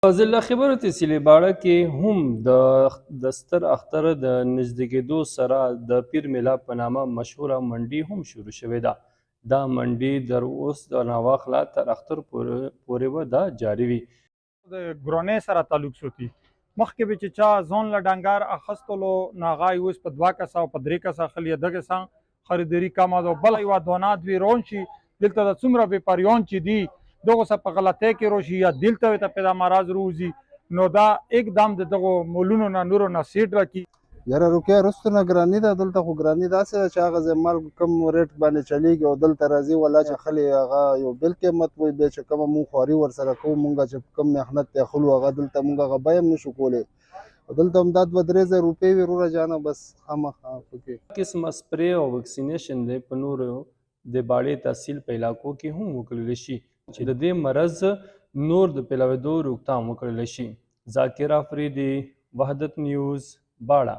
ضلع خبر تحصیلي باړه کې هم د ستر اختر د نږدې کېدو سره د پیر میلاد په نامه مشهوره منډي هم شروع شوې ده. دا منډي در اوس د ناواخله تر اختر پورې به دا جاري وي. د ګرونۍ سره تعلق سوتی مخکې به چې چا ځون له ډنګار اخستلو نو هغه یې اوس په 2 کسه او په 3 کسه اخلي. دغه څه خریداري کمه ده. بله یوه دانه دوی روان شي دلته د څومره بیپاریان چې دي دغه څه په غلطۍ کې روشي یا دلته ورته پیدا مرض روزي نو دا اقدام د دغو مولونو نه نورو نه سیټ راکړي. یاره روپیا وروسته نه ګراني ده. دلته خو ګراني داسې ده چې هغه ځای مال کم ریټ باندې چلیږي او دلته راځي ولا چې خلي هغه یو بل قیمت وایي. بیا چې کومه مونږ خواري ورسره کوو مونږ چې کم محنت دی اخلو هغه دلته مونږ هغه بیه هم نشو کولی. دلته هم دا 2-3 روپۍ وي وروره جانه بس خامخا پکې قسمه سپرې او وکسینیشن دی په نورو د باړې تحصیل په علاقو کې هم وکړلی شي چې د دې مرض نور د پیلاوېدو روکتام وکړلی شي. ذاکر افریدي، وحدت نیوز، باړه.